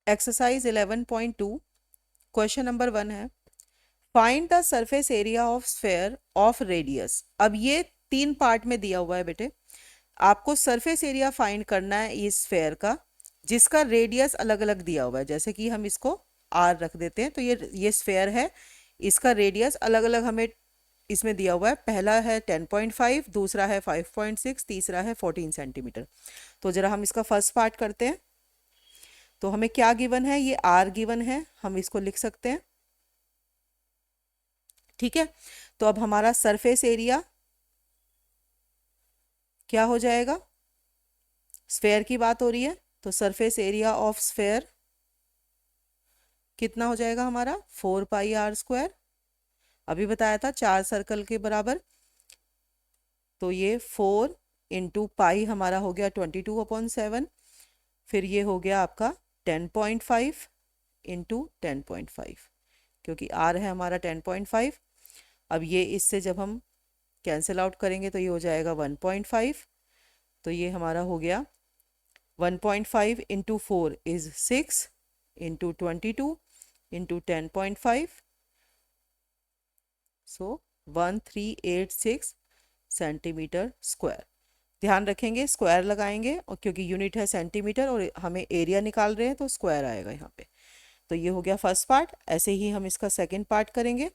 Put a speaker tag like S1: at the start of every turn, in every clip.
S1: Exercise 11.2 question number 1 है, find the surface area of sphere of radius. अब ये 3 part में दिया हुआ है बेटे, आपको सरफेस एरिया फाइंड करना है इस स्फेयर का जिसका रेडियस अलग अलग दिया हुआ है। जैसे कि हम इसको आर रख देते हैं, तो ये स्फेयर है, इसका रेडियस अलग अलग हमें इसमें दिया हुआ है। पहला है 10.5, दूसरा है 5.6, तीसरा है 14 सेंटीमीटर। तो जरा हम इसका फर्स्ट पार्ट करते हैं। तो हमें क्या गिवन है, ये आर गिवन है, हम इसको लिख सकते हैं। ठीक है, तो अब हमारा सरफेस एरिया क्या हो जाएगा, स्फेयर की बात हो रही है, तो सरफेस एरिया ऑफ स्फेयर कितना हो जाएगा हमारा, 4πr²। अभी बताया था 4 सर्कल के बराबर, तो ये 4 इंटू पाई हमारा हो गया 22/7। फिर ये हो गया आपका 10.5 इंटू 10.5, क्योंकि आर है हमारा 10.5। अब ये इससे जब हम कैंसिल आउट करेंगे तो ये हो जाएगा 1.5। तो ये हमारा हो गया 1.5 into 4 is 6 into 22 into 10.5, so 1386 centimetre square. ध्यान रखेंगे स्क्वायर लगाएंगे, और क्योंकि यूनिट है सेंटीमीटर और हमें एरिया निकाल रहे हैं तो स्क्वायर आएगा यहाँ पे। तो ये हो गया फर्स्ट पार्ट। ऐसे ही हम इसका सेकंड पार्ट करेंगे।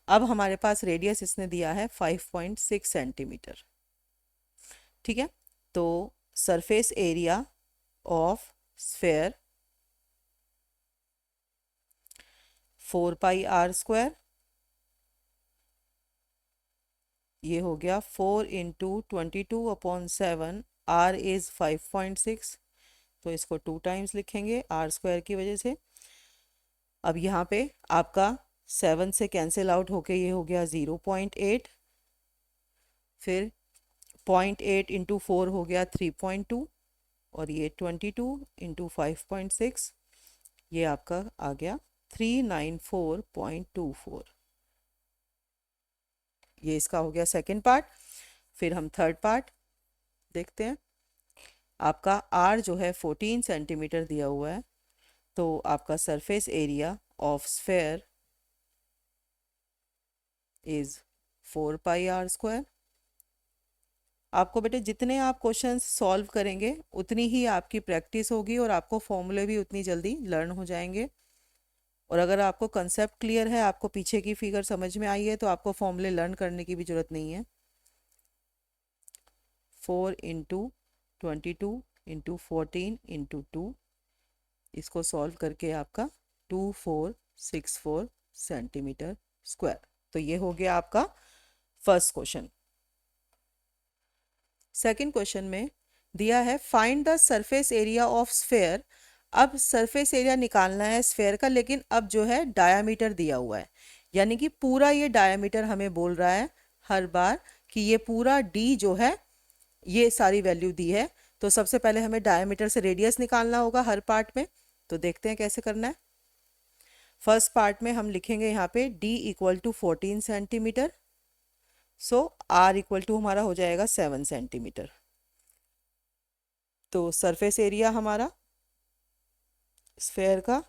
S1: अब हमारे पास रेडियस इसने दिया है 5.6 सेंटीमीटर। ठीक है, तो surface area of sphere 4πr², ये हो गया 4 इंटू 22/7, आर इज़ 5.6, तो इसको 2 टाइम्स लिखेंगे r² की वजह से। अब यहाँ पे आपका 7 से कैंसिल आउट होके ये हो गया 0.8, फिर 0.8 इंटू 4 हो गया 3.2, और ये 22 इंटू 5.6, ये आपका आ गया 394.24। ये इसका हो गया सेकंड पार्ट। फिर हम थर्ड पार्ट देखते हैं। आपका आर जो है 14 सेंटीमीटर दिया हुआ है, तो आपका surface area of sphere is 4πr²। आपको बेटे जितने आप क्वेश्चन सॉल्व करेंगे उतनी ही आपकी प्रैक्टिस होगी और आपको फॉर्मूले भी उतनी जल्दी लर्न हो जाएंगे। और अगर आपको कंसेप्ट क्लियर है, आपको पीछे की फिगर समझ में आई है, तो आपको फॉर्मूले लर्न करने की भी जरूरत नहीं है। 4 इंटू 22 इंटू 14 इंटू 2, इसको सॉल्व करके आपका 2464 सेंटीमीटर स्क्वायर। तो ये हो गया आपका फर्स्ट क्वेश्चन। सेकंड क्वेश्चन में दिया है find the surface area of sphere. अब सरफेस एरिया निकालना है स्फेयर का, लेकिन अब जो है डायामीटर दिया हुआ है, यानी कि पूरा ये डायामीटर हमें बोल रहा है हर बार कि ये पूरा डी जो है ये सारी वैल्यू दी है। तो सबसे पहले हमें डायमीटर से रेडियस निकालना होगा हर पार्ट में। तो देखते हैं कैसे करना है। फर्स्ट पार्ट में हम लिखेंगे यहाँ पे d equal to 14 centimetre, so r equal to हमारा हो जाएगा 7 सेंटीमीटर। तो सरफेस एरिया हमारा स्फेयर का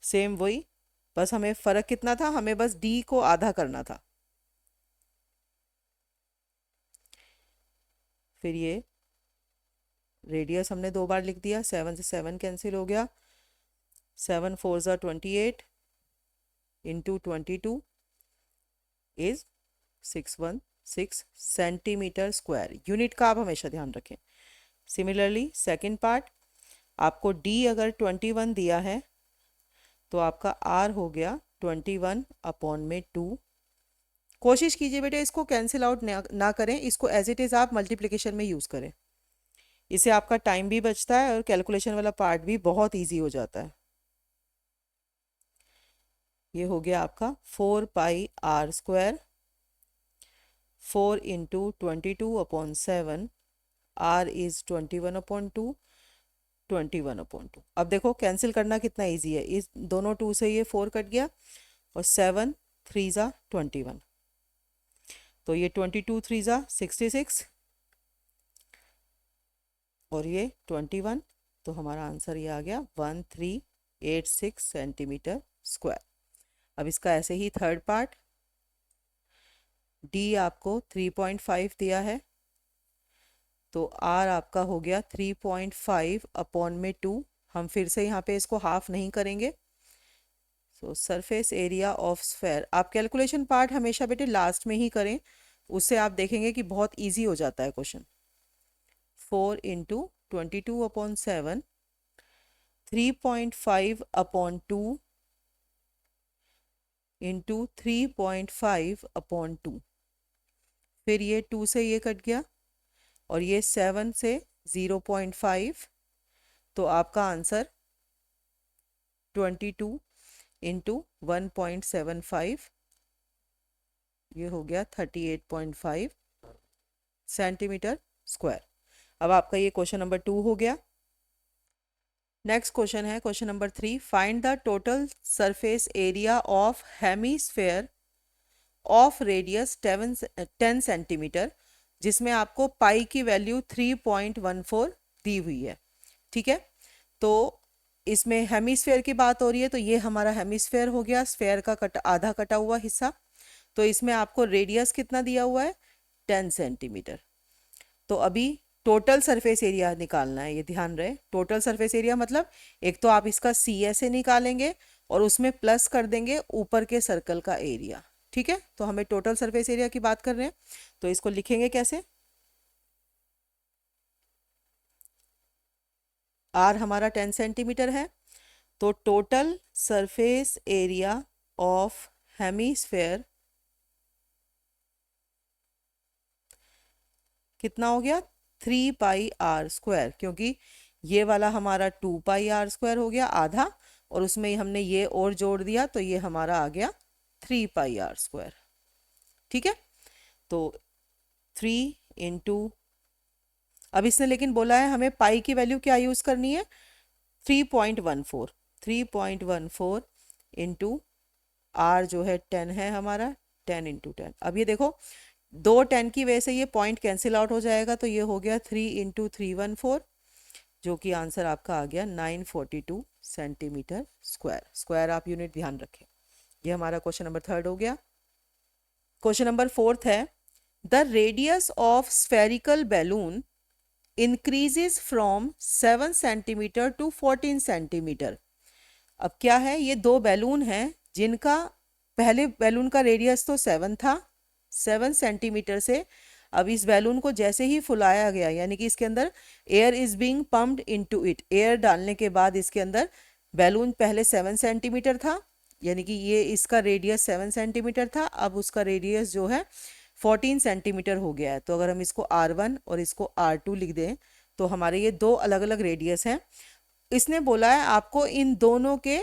S1: सेम वही, बस हमें फ़र्क कितना था, हमें बस d को आधा करना था। फिर ये रेडियस हमने 2 बार लिख दिया, 7 से 7 कैंसिल हो गया, 7 4 ज़ा 28 into 22 is 616 centimetre square. Unit का आप हमेशा ध्यान रखें। सिमिलरली सेकंड पार्ट, आपको d अगर 21 दिया है तो आपका r हो गया 21/2। कोशिश कीजिए बेटे इसको कैंसिल आउट ना करें, इसको एज इट इज़ आप मल्टीप्लिकेशन में यूज़ करें। इससे आपका टाइम भी बचता है और कैलकुलेशन वाला पार्ट भी बहुत ईजी हो जाता है। ये हो गया आपका 4πr², 4 इंटू 22/7, r इज़ 21/2, 21/2। अब देखो कैंसिल करना कितना इजी है, इस दोनों 2 से ये 4 कट गया और 7 3 ज़ा 21, तो ये 22 3 ज़ा 66, और ये 21, तो हमारा आंसर ये आ गया 1386 सेंटीमीटर स्क्वायर। अब इसका ऐसे ही थर्ड पार्ट, डी आपको 3.5 दिया है, तो आर आपका हो गया 3.5 अपॉन में 2। हम फिर से यहाँ पे इसको हाफ नहीं करेंगे। सो सरफेस एरिया ऑफ स्फेयर, आप कैलकुलेशन पार्ट हमेशा बेटे लास्ट में ही करें, उससे आप देखेंगे कि बहुत इजी हो जाता है क्वेश्चन। 4 इंटू 22/7, 3.5 अपॉन 2 इंटू 3.5/2, फिर ये 2 से ये कट गया और ये 7 से 0.5, तो आपका आंसर 22 इंटू 1.75, ये हो गया 38.5 सेंटीमीटर स्क्वायर। अब आपका ये क्वेश्चन नंबर 2 हो गया। नेक्स्ट क्वेश्चन है question number 3, find the total surface area of hemisphere of radius 10 centimetre, जिसमें आपको पाई की वैल्यू 3.14 दी हुई है। ठीक है, तो इसमें हेमीस्फेयर की बात हो रही है, तो ये हमारा हेमीस्फेयर हो गया, स्फेयर का आधा कटा हुआ हिस्सा। तो इसमें आपको रेडियस कितना दिया हुआ है, 10 सेंटीमीटर। तो अभी टोटल सरफेस एरिया निकालना है, ये ध्यान रहे। टोटल सरफेस एरिया मतलब एक तो आप इसका सी ऐसे निकालेंगे और उसमें प्लस कर देंगे ऊपर के सर्कल का एरिया। ठीक है, तो हमें टोटल सरफेस एरिया की बात कर रहे हैं, तो इसको लिखेंगे कैसे, आर हमारा 10 सेंटीमीटर है, तो total surface area of hemisphere कितना हो गया, 3πr², क्योंकि ये वाला हमारा 2πr² हो गया आधा, और उसमें हमने ये और जोड़ दिया, तो ये हमारा आ गया 3πr²। ठीक है, तो 3 इंटू, अब इसने लेकिन बोला है हमें पाई की वैल्यू क्या यूज़ करनी है, 3.14, 3.14 इंटू आर जो है 10 है हमारा, 10 इंटू 10। अब ये देखो, दो 10 की वजह से ये पॉइंट कैंसिल आउट हो जाएगा, तो ये हो गया 3 इंटू 314, जो कि आंसर आपका आ गया 942 सेंटीमीटर स्क्वायर। स्क्वायर आप यूनिट ध्यान रखें। ये हमारा क्वेश्चन नंबर 3 हो गया। क्वेश्चन नंबर 4 है, the radius of spherical balloon increases from 7 centimetre to 14 centimetre. अब क्या है, ये दो बैलून हैं जिनका पहले बैलून का रेडियस तो 7 था, 7 सेंटीमीटर से। अब इस बैलून को जैसे ही फुलाया गया, यानी कि इसके अंदर air is being pumped into it, air डालने के बाद इसके अंदर बैलून पहले 7 सेंटीमीटर था, यानी कि ये इसका रेडियस 7 सेंटीमीटर था, अब उसका रेडियस जो है 14 सेंटीमीटर हो गया है। तो अगर हम इसको R1 और इसको R2 लिख दें, तो हमारे ये दो अलग अलग रेडियस हैं। इसने बोला है आपको इन दोनों के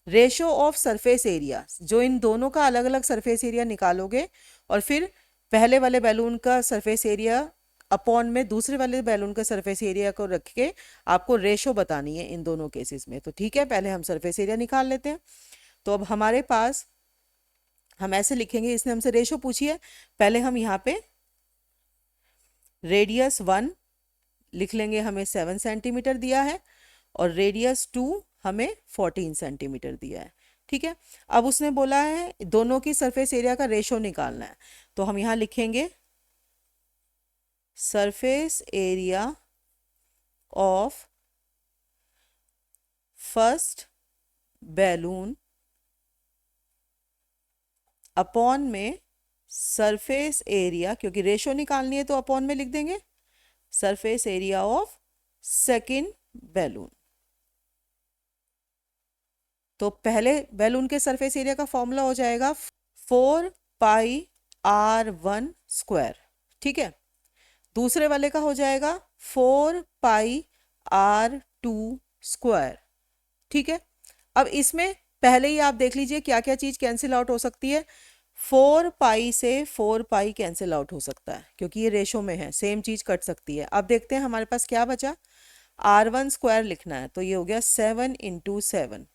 S1: रेशो ऑफ सरफेस एरिया, जो इन दोनों का अलग अलग सरफेस एरिया निकालोगे और फिर पहले वाले बैलून का सरफेस एरिया अपॉन में दूसरे वाले बैलून का सरफेस एरिया को रख के आपको रेशो बतानी है इन दोनों केसेस में। तो ठीक है, पहले हम सरफेस एरिया निकाल लेते हैं। तो अब हमारे पास हम ऐसे लिखेंगे, इसने हमसे रेशो पूछी है, पहले हम यहाँ पे रेडियस 1 लिख लेंगे, हमें 7 सेंटीमीटर दिया है, और रेडियस 2 हमें 14 सेंटीमीटर दिया है। ठीक है, अब उसने बोला है दोनों की सरफेस एरिया का रेशो निकालना है, तो हम यहाँ लिखेंगे surface area of first balloon upon में सरफेस एरिया, क्योंकि रेशो निकालनी है तो अपॉन में लिख देंगे, surface area of second balloon. तो पहले बैलून के सरफेस एरिया का फॉर्मूला हो जाएगा 4πr1²। ठीक है, दूसरे वाले का हो जाएगा 4πr2²। ठीक है, अब इसमें पहले ही आप देख लीजिए क्या क्या चीज कैंसिल आउट हो सकती है। 4π से 4π कैंसिल आउट हो सकता है, क्योंकि ये रेशो में है, सेम चीज कट सकती है। अब देखते हैं हमारे पास क्या बचा, R1² लिखना है, तो ये हो गया 7 इंटू 7,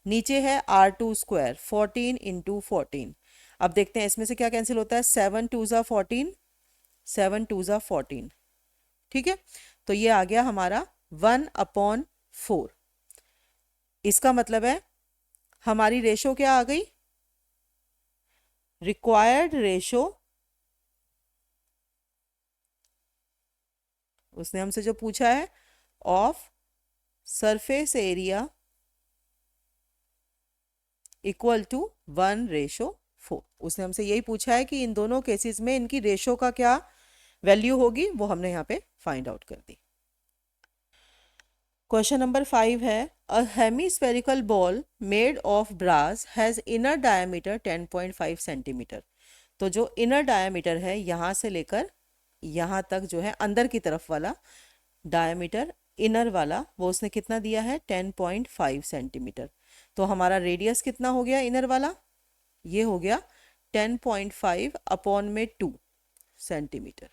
S1: नीचे है R2², 14 इंटू 14। अब देखते हैं इसमें से क्या कैंसिल होता है, 7 2 ज़ा 14, 7 2 ज़ा 14। ठीक है, तो ये आ गया हमारा 1/4। इसका मतलब है हमारी रेशो क्या आ गई, रिक्वायर्ड रेशो, उसने हमसे जो पूछा है, of surface area equal to 1/4। उसने हमसे यही पूछा है कि इन दोनों केसेस में इनकी रेशो का क्या वैल्यू होगी, वो हमने यहाँ पे फाइंड आउट कर दी। क्वेश्चन नंबर 5 है, a hemispherical ball made of brass has inner diameter 10.5 centimetre. तो जो इनर डायमीटर है यहाँ से लेकर यहाँ तक जो है अंदर की तरफ वाला डायमीटर, इनर वाला, वो उसने कितना दिया है, 10.5 सेंटीमीटर। तो हमारा रेडियस कितना हो गया इनर वाला, ये हो गया 10.5 अपॉन में 2 सेंटीमीटर।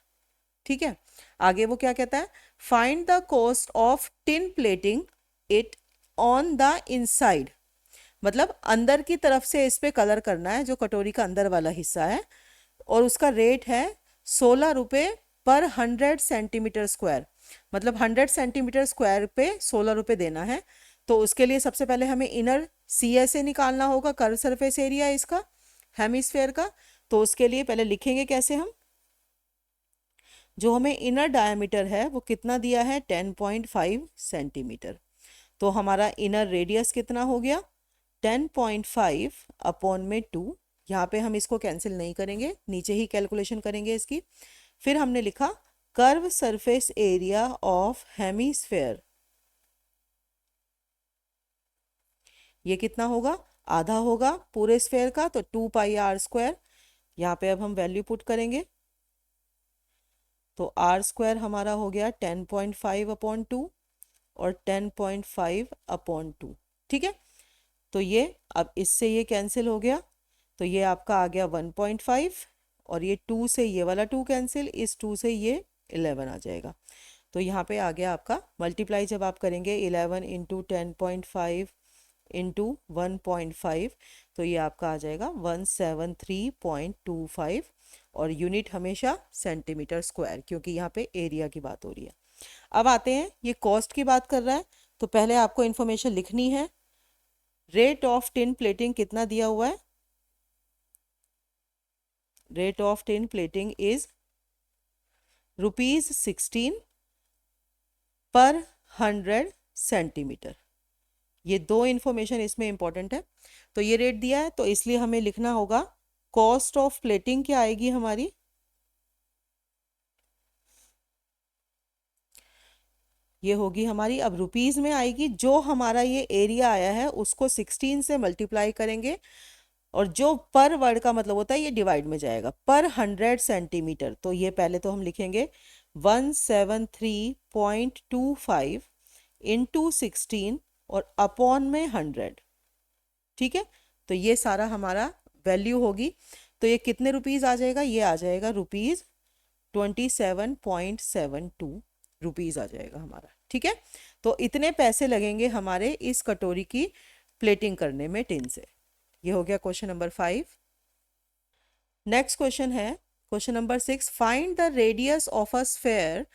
S1: ठीक है, आगे वो क्या कहता है, find the cost of tin plating it on the inside. मतलब अंदर की तरफ से इस पे कलर करना है, जो कटोरी का अंदर वाला हिस्सा है, और उसका रेट है 16 रुपये पर 100 सेंटीमीटर स्क्वायर। मतलब 100 सेंटीमीटर स्क्वायर पे 16 रुपये देना है। तो उसके लिए सबसे पहले हमें इनर CSA निकालना होगा, कर्व सरफेस एरिया इसका, हेमिस्फेयर का। तो उसके लिए पहले लिखेंगे कैसे हम, जो हमें इनर डायमीटर है वो कितना दिया है, 10.5 सेंटीमीटर। तो हमारा इनर रेडियस कितना हो गया, 10.5 अपॉन में 2। यहाँ पे हम इसको कैंसिल नहीं करेंगे, नीचे ही कैलकुलेशन करेंगे इसकी। फिर हमने लिखा curve surface area of hemisphere, ये कितना होगा, आधा होगा पूरे स्फेयर का, तो 2πr²। यहाँ पे अब हम वैल्यू पुट करेंगे, तो r² हमारा हो गया 10.5 अपॉन 2 और 10.5 अपॉन 2। ठीक है, तो ये अब इससे ये कैंसिल हो गया, तो ये आपका आ गया 1.5, और ये 2 से ये वाला 2 कैंसिल, इस 2 से ये 11 आ जाएगा। तो यहाँ पे आ गया आपका मल्टीप्लाई जब आप करेंगे 11 इंटू 10.5 इंटू 1.5, तो ये आपका आ जाएगा 173.25, और यूनिट हमेशा सेंटीमीटर स्क्वायर, क्योंकि यहाँ पे एरिया की बात हो रही है। अब आते हैं, ये कॉस्ट की बात कर रहा है, तो पहले आपको इन्फॉर्मेशन लिखनी है। रेट ऑफ टिन प्लेटिंग कितना दिया हुआ है, rate of tin plating is ₹16 पर 100 सेंटीमीटर। ये दो इन्फॉर्मेशन इसमें इंपॉर्टेंट है। तो ये रेट दिया है, तो इसलिए हमें लिखना होगा कॉस्ट ऑफ प्लेटिंग क्या आएगी हमारी, ये होगी हमारी अब रुपीज में आएगी। जो हमारा ये एरिया आया है उसको 16 से मल्टीप्लाई करेंगे, और जो पर वर्ड का मतलब होता है ये डिवाइड में जाएगा, पर 100 सेंटीमीटर। तो ये पहले तो हम लिखेंगे 173.25 इंटू 16 और अपॉन में 100। ठीक है, तो ये सारा हमारा वैल्यू होगी। तो ये कितने रुपीज आ जाएगा, ये आ जाएगा ₹27.72 रुपीज आ जाएगा हमारा। ठीक है, तो इतने पैसे लगेंगे हमारे इस कटोरी की प्लेटिंग करने में टिन से। ये हो गया क्वेश्चन नंबर 5। नेक्स्ट क्वेश्चन है question number 6, find the radius of a sphere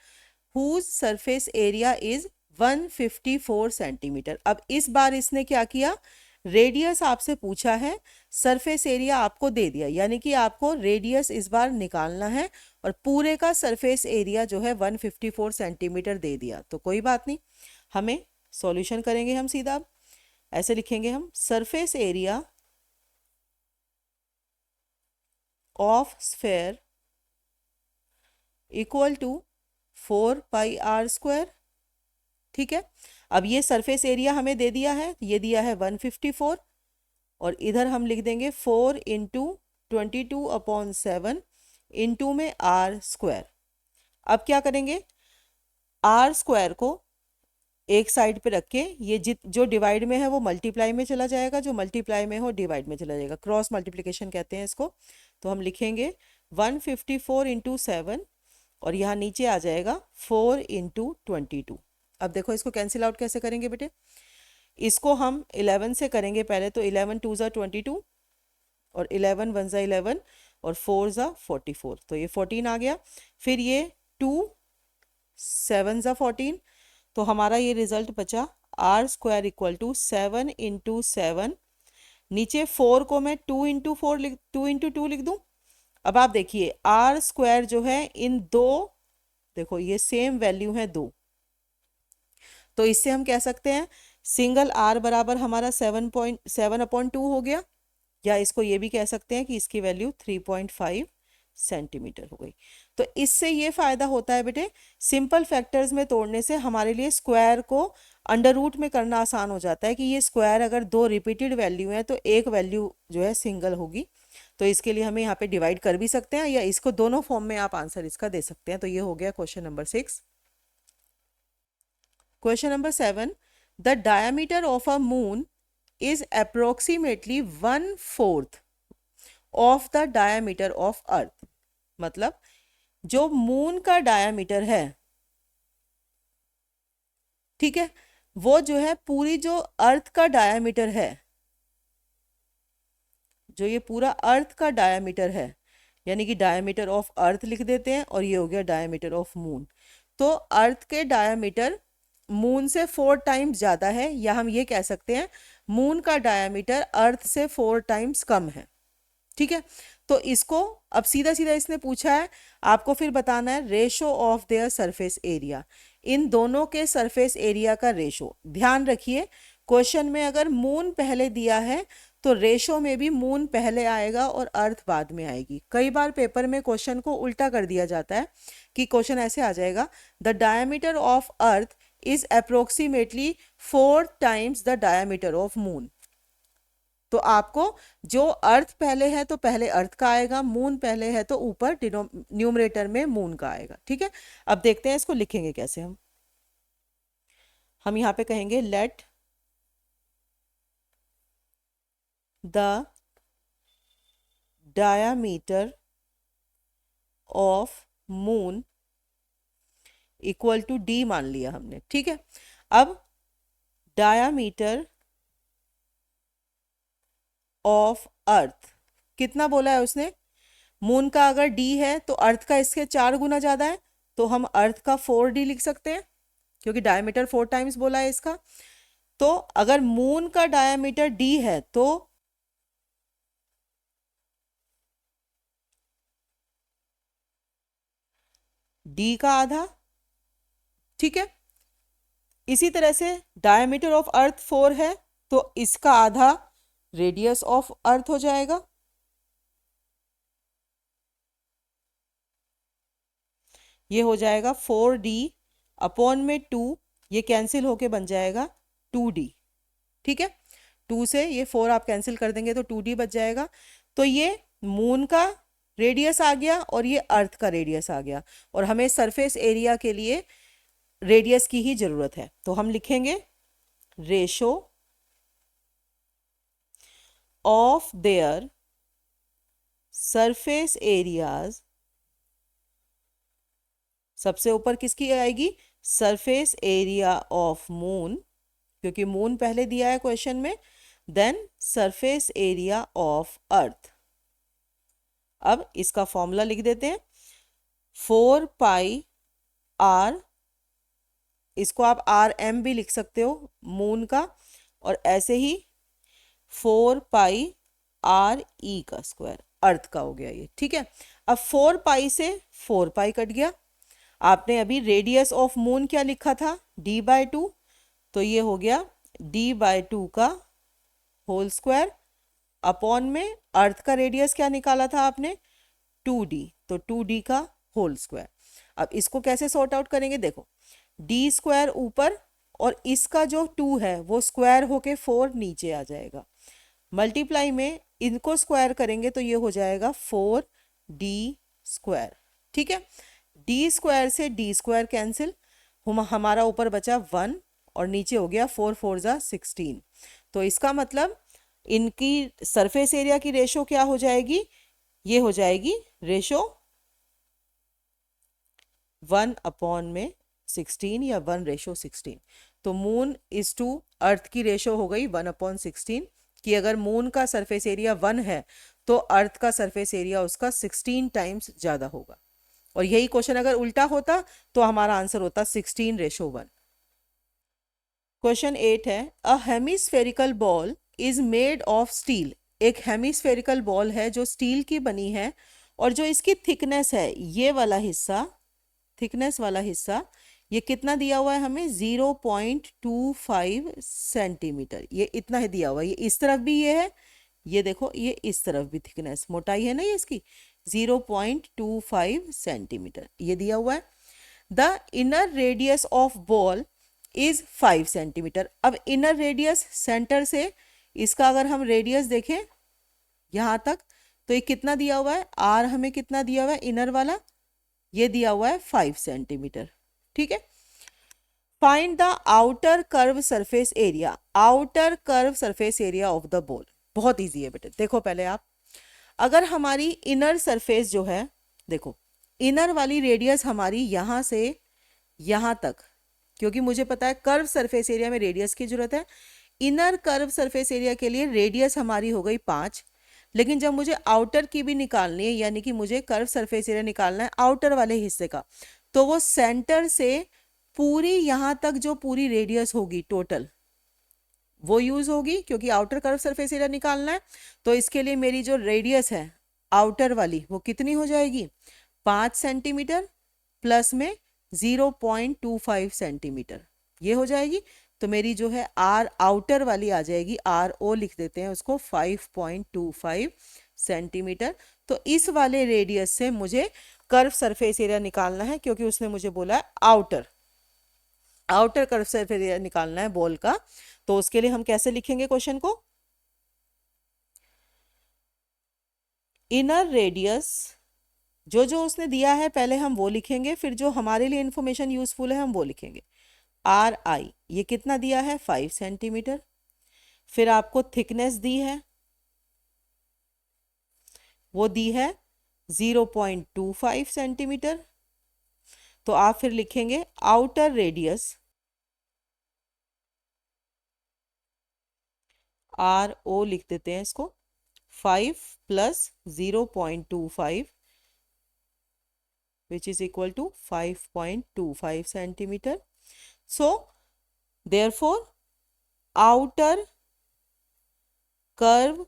S1: whose surface area is 154 centimetre. अब इस बार इसने क्या किया, रेडियस आपसे पूछा है, सरफेस एरिया आपको दे दिया, यानी कि आपको रेडियस इस बार निकालना है, और पूरे का सरफेस एरिया जो है 154 सेंटीमीटर दे दिया। तो कोई बात नहीं, हमें सॉल्यूशन करेंगे हम सीधा। ऐसे लिखेंगे हम, surface area of sphere equal to 4πr²। ठीक है, अब ये सरफेस एरिया हमें दे दिया है, ये दिया है 154, और इधर हम लिख देंगे 4 इंटू 22/7 इंटू में r²। अब क्या करेंगे, r² को एक साइड पे रख के, ये जो डिवाइड में है वो मल्टीप्लाई में चला जाएगा, जो मल्टीप्लाई में हो डिवाइड में चला जाएगा, क्रॉस मल्टीप्लिकेशन कहते हैं इसको। तो हम लिखेंगे 154 इंटू 7, और यहाँ नीचे आ जाएगा 4 इंटू 22। अब देखो इसको कैंसिल आउट कैसे करेंगे बेटे, इसको हम 11 से करेंगे पहले, तो 11 2 ज़ा 22, और 11 1 ज़ा 11, और 4 ज़ा 44, तो ये 14 आ गया। फिर ये 2 7 ज़ा 14, तो हमारा ये रिजल्ट बचा r square equal to 7 into 7, नीचे 4 को मैं 2 लिख दूं। अब आप देखिए आर स्क्वायर जो है इन दो, देखो ये सेम वैल्यू है दो, तो इससे हम कह सकते हैं सिंगल आर बराबर हमारा 7.7/2 हो गया, या इसको ये भी कह सकते हैं कि इसकी वैल्यू 3.5 सेंटीमीटर हो गई। तो इससे ये फायदा होता है बेटे, सिंपल फैक्टर्स में तोड़ने से हमारे लिए स्क्वायर को अंडर रूट में करना आसान हो जाता है कि ये स्क्वायर अगर दो रिपीटेड वैल्यू है तो एक वैल्यू जो है सिंगल होगी। तो इसके लिए हमें यहाँ पे डिवाइड कर भी सकते हैं, या इसको दोनों फॉर्म में आप आंसर इसका दे सकते हैं। तो ये हो गया question number 6। Question number 7, the diameter of a moon is approximately 1/4 of the diameter of earth। मतलब जो मून का डायमीटर है, ठीक है, वो जो है पूरी जो अर्थ का डायमीटर है, जो ये पूरा अर्थ का डायमीटर है, यानी कि डायमीटर ऑफ अर्थ लिख देते हैं, और ये हो गया डायमीटर ऑफ मून। तो अर्थ के डायमीटर मून से 4 टाइम्स ज़्यादा है, या हम ये कह सकते हैं मून का डायमीटर अर्थ से 4 टाइम्स कम है। ठीक है, तो इसको अब सीधा सीधा इसने पूछा है, आपको फिर बताना है ratio of their surface area, इन दोनों के सरफेस एरिया का रेशो। ध्यान रखिए क्वेश्चन में अगर मून पहले दिया है तो रेशो में भी मून पहले आएगा और अर्थ बाद में आएगी। कई बार पेपर में क्वेश्चन को उल्टा कर दिया जाता है कि क्वेश्चन ऐसे आ जाएगा, the diameter of earth is approximately 4 times the diameter of moon. तो आपको जो अर्थ पहले है तो पहले अर्थ का आएगा, मून पहले है तो ऊपर न्यूमरेटर में मून का आएगा। ठीक है, अब देखते हैं इसको लिखेंगे कैसे। हम यहाँ पे कहेंगे let the diameter of moon equal to d मान लिया हमने। ठीक है, अब डायामीटर ऑफ अर्थ कितना बोला है उसने, मून का अगर डी है तो अर्थ का इसके 4 गुना ज्यादा है, तो हम अर्थ का 4D लिख सकते हैं क्योंकि डायमीटर 4 टाइम्स बोला है इसका। तो अगर मून का डायमीटर डी है तो डी का आधा। ठीक है, इसी तरह से डायमीटर ऑफ अर्थ 4 है तो इसका आधा रेडियस ऑफ अर्थ हो जाएगा। ये हो जाएगा 4D अपॉन में 2, ये कैंसिल होके बन जाएगा 2D। ठीक है, 2 से ये 4 आप कैंसिल कर देंगे तो 2D बच जाएगा। तो ये मून का रेडियस आ गया और ये अर्थ का रेडियस आ गया, और हमें सरफेस एरिया के लिए रेडियस की ही जरूरत है। तो हम लिखेंगे ratio of their surface areas, सबसे ऊपर किसकी आएगी, सरफेस एरिया ऑफ मून, क्योंकि मून पहले दिया है क्वेश्चन में, then surface area of earth. अब इसका फॉर्मूला लिख देते हैं 4πr, इसको आप RM भी लिख सकते हो मून का, और ऐसे ही 4πre का स्क्वायर अर्थ का हो गया ये। ठीक है, अब 4π से 4π कट गया, आपने अभी रेडियस ऑफ मून क्या लिखा था d/2, तो ये हो गया d/2 का होल स्क्वायर अपॉन में अर्थ का रेडियस क्या निकाला था आपने 2D, तो 2D का होल स्क्वायर। अब इसको कैसे सॉर्ट आउट करेंगे, देखो d स्क्वायर ऊपर और इसका जो 2 है वो स्क्वायर होके 4 नीचे आ जाएगा, मल्टीप्लाई में इनको स्क्वायर करेंगे तो ये हो जाएगा 4D स्क्वायर। ठीक है, d स्क्वायर से d स्क्वायर कैंसिल, हमारा ऊपर बचा 1 और नीचे हो गया 4 4 ज़ा 16। तो इसका मतलब इनकी सरफेस एरिया की रेशो क्या हो जाएगी, ये हो जाएगी रेशो 1/16 या 1:16। तो मून इज टू अर्थ की रेशो हो गई 1/16, कि अगर मून का सरफेस एरिया 1 है तो अर्थ का सरफेस एरिया उसका 16 टाइम्स ज़्यादा होगा। और यही क्वेश्चन अगर उल्टा होता तो हमारा आंसर होता 16:1। क्वेश्चन 8 है, a hemispherical ball is made of steel. एक हेमिस्फेरिकल बॉल है जो स्टील की बनी है, और जो इसकी थिकनेस है, ये वाला हिस्सा, थिकनेस वाला हिस्सा, ये कितना दिया हुआ है हमें, 0.25 सेंटीमीटर। ये इतना ही दिया हुआ है। ये इस तरफ भी ये है, ये देखो, ये इस तरफ भी थिकनेस, मोटाई है ना ये इसकी, 0.25 सेंटीमीटर ये दिया हुआ है। The inner radius of ball is 5 centimetre. अब इनर रेडियस सेंटर से इसका अगर हम रेडियस देखें यहां तक, तो ये कितना दिया हुआ है, आर हमें कितना दिया हुआ है इनर वाला, ये दिया हुआ है 5 सेंटीमीटर। ठीक है। Find the outer curve surface area, outer curve surface area of the ball. बहुत इजी है बेटे, देखो पहले आप, अगर हमारी इनर सरफेस जो है, देखो इनर वाली रेडियस हमारी यहां से यहां तक, क्योंकि मुझे पता है कर्व सरफेस एरिया में रेडियस की जरूरत है। इनर कर्व सरफेस एरिया के लिए रेडियस हमारी हो गई 5, लेकिन जब मुझे आउटर की भी निकालनी है, यानी कि मुझे कर्व सरफेस एरिया निकालना है आउटर वाले हिस्से का, तो वो सेंटर से पूरी यहां तक जो पूरी रेडियस होगी टोटल, वो यूज होगी, क्योंकि आउटर कर्व सरफेस एरिया निकालना है। तो इसके लिए मेरी जो रेडियस है आउटर वाली, वो कितनी हो जाएगी, 5 सेंटीमीटर प्लस में 0.25 सेंटीमीटर, ये हो जाएगी। तो मेरी जो है आर आउटर वाली आ जाएगी, आर ओ लिख देते हैं उसको, 5.25 सेंटीमीटर। तो इस वाले रेडियस से मुझे कर्व सरफेस एरिया निकालना है, क्योंकि उसने मुझे बोला है outer, outer curve surface area निकालना है बॉल का। तो उसके लिए हम कैसे लिखेंगे क्वेश्चन को, इनर रेडियस जो जो उसने दिया है पहले हम वो लिखेंगे, फिर जो हमारे लिए इंफॉर्मेशन यूजफुल है हम वो लिखेंगे। आर आई ये कितना दिया है, 5 सेंटीमीटर। फिर आपको थिकनेस दी है, वो दी है 0.25 सेंटीमीटर। तो आप फिर लिखेंगे आउटर रेडियस, आर ओ लिख देते हैं इसको, 5 plus 0.25 which is equal to 5.25 centimeter. So therefore outer curve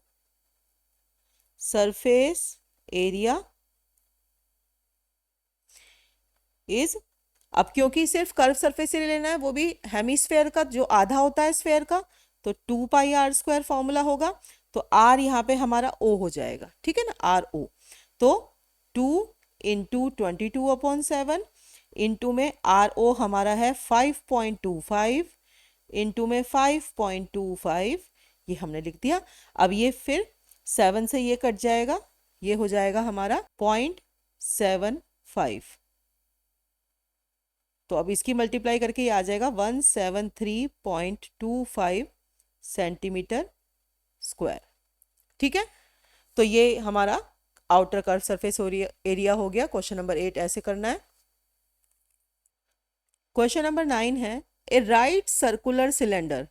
S1: surface area is, अब क्योंकि सिर्फ कर्व सरफेस एरिया लेना है, वो भी हेमिस्फेयर का जो आधा होता है स्फेयर का, तो 2πr² फॉर्मूला होगा। तो आर यहाँ पे हमारा ओ हो जाएगा, ठीक है ना, आर ओ। तो 2 इंटू 22/7 इंटू में आर ओ हमारा है 5.25 इंटू में 5.25, ये हमने लिख दिया। अब ये फिर 7 से ये कट जाएगा, ये हो जाएगा हमारा 0.75। तो अब इसकी मल्टीप्लाई करके ये आ जाएगा 173.25 सेंटीमीटर स्क्वायर। ठीक है। तो ये हमारा आउटर कर्व सरफेस एरिया हो गया। क्वेश्चन नंबर 8 ऐसे करना है। क्वेश्चन नंबर 9 है, a right circular cylinder.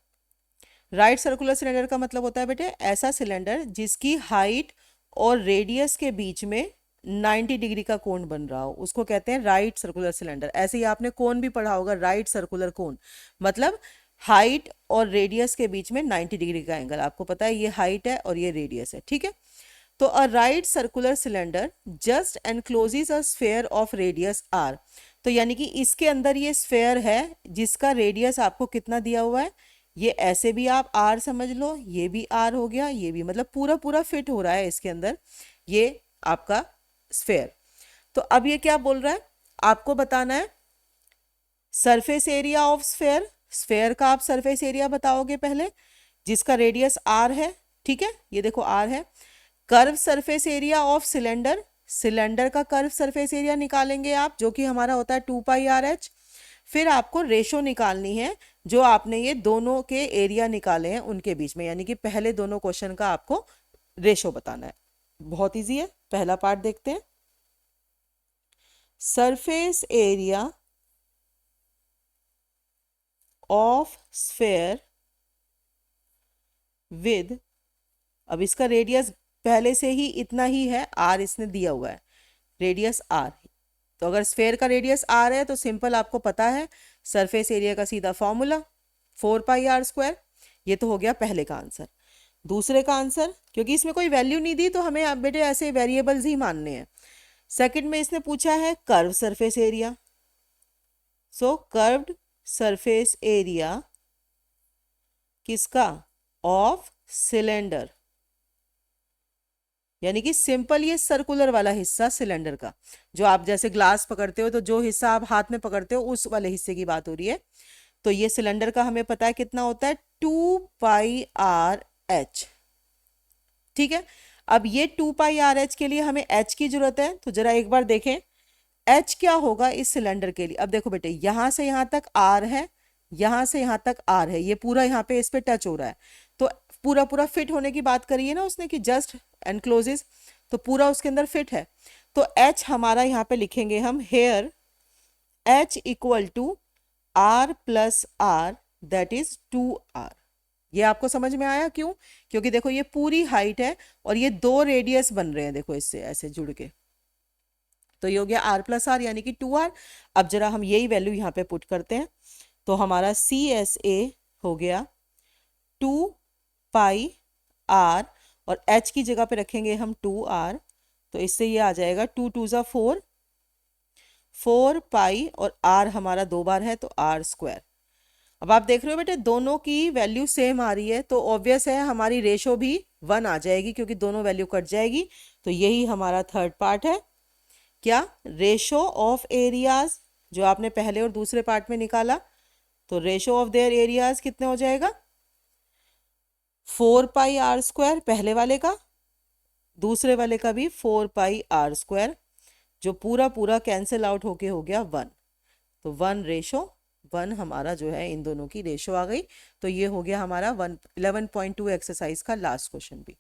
S1: Right circular cylinder का मतलब होता है बेटे ऐसा सिलेंडर जिसकी हाइट और रेडियस के बीच में 90 डिग्री का कोण बन रहा हो, उसको कहते हैं राइट सर्कुलर सिलेंडर। ऐसे ही आपने कोण भी पढ़ा होगा, राइट सर्कुलर कोण मतलब हाइट और रेडियस के बीच में 90 डिग्री का एंगल। आपको पता है ये हाइट है और ये रेडियस है, ठीक है। तो a right circular cylinder just encloses a sphere of radius r. तो यानी कि इसके अंदर ये स्फेयर है जिसका रेडियस आपको कितना दिया हुआ है, ये ऐसे भी आप आर समझ लो, ये भी आर हो गया, ये भी, मतलब पूरा पूरा फिट हो रहा है इसके अंदर ये आपका स्फेयर। तो अब ये क्या बोल रहा है, आपको बताना है surface area of sphere. Sphere का आप सरफेस एरिया बताओगे पहले, जिसका रेडियस आर है, ठीक है, ये देखो आर है। Curve surface area of cylinder, cylinder का कर्व सरफेस एरिया निकालेंगे आप, जो कि हमारा होता है 2πRh। फिर आपको रेशो निकालनी है जो आपने ये दोनों के एरिया निकाले हैं उनके बीच में, यानी कि पहले दोनों क्वेश्चन का आपको रेशो बताना है। बहुत इजी है। पहला पार्ट देखते हैं, surface area of sphere with, अब इसका रेडियस पहले से ही इतना ही है, आर इसने दिया हुआ है, रेडियस आर, तो अगर स्फेयर का रेडियस आर है तो सिंपल आपको पता है सरफेस एरिया का सीधा फॉर्मूला 4πr²। ये तो हो गया पहले का आंसर। दूसरे का आंसर, क्योंकि इसमें कोई वैल्यू नहीं दी तो हमें अब बेटे ऐसे वेरिएबल्स ही मानने हैं। सेकंड में इसने पूछा है कर्व सरफेस एरिया। सो कर्व्ड सरफेस एरिया किसका? ऑफ सिलेंडर, यानी कि सिंपल ये सर्कुलर वाला हिस्सा सिलेंडर का, जो आप जैसे ग्लास पकड़ते हो तो जो हिस्सा आप हाथ में पकड़ते हो उस वाले हिस्से की बात हो रही है। तो ये सिलेंडर का हमें पता है कितना होता है 2πRh। ठीक है, अब ये 2πRh के लिए हमें h की जरूरत है, तो जरा एक बार देखें h क्या होगा इस सिलेंडर के लिए। अब देखो बेटे यहां से यहां तक r है, यहां से यहां तक r है, ये पूरा यहाँ पे इस पे टच हो रहा है, तो पूरा पूरा फिट होने की बात करी है ना उसने कि जस्ट एनक्लोजेस, तो पूरा उसके अंदर फिट है। तो h हमारा यहाँ पे लिखेंगे हम here h equal to r plus r that is 2r। ये आपको समझ में आया क्यों? क्योंकि देखो ये पूरी हाइट है और ये दो रेडियस बन रहे हैं, देखो इससे ऐसे जुड़ के, तो ये हो गया r प्लस r यानी कि 2r। अब जरा हम यही वैल्यू यहाँ पे पुट करते हैं, तो हमारा CSA हो गया 2πr और h की जगह पे रखेंगे हम 2r, तो इससे ये आ जाएगा 2 2 ज़ा 4, 4π और r हमारा दो बार है तो r²। अब आप देख रहे हो बेटे दोनों की वैल्यू सेम आ रही है, तो ऑब्वियस है हमारी रेशो भी 1 आ जाएगी क्योंकि दोनों वैल्यू कट जाएगी। तो यही हमारा थर्ड पार्ट है, क्या? रेशो ऑफ एरियाज, जो आपने पहले और दूसरे पार्ट में निकाला। तो रेशो ऑफ देयर एरियाज कितने हो जाएगा? 4πr² पहले वाले का, दूसरे वाले का भी 4πr², जो पूरा पूरा कैंसिल आउट होके हो गया 1। तो 1:1 हमारा जो है इन दोनों की रेशो आ गई। तो ये हो गया हमारा 11.2 एक्सरसाइज का लास्ट क्वेश्चन भी।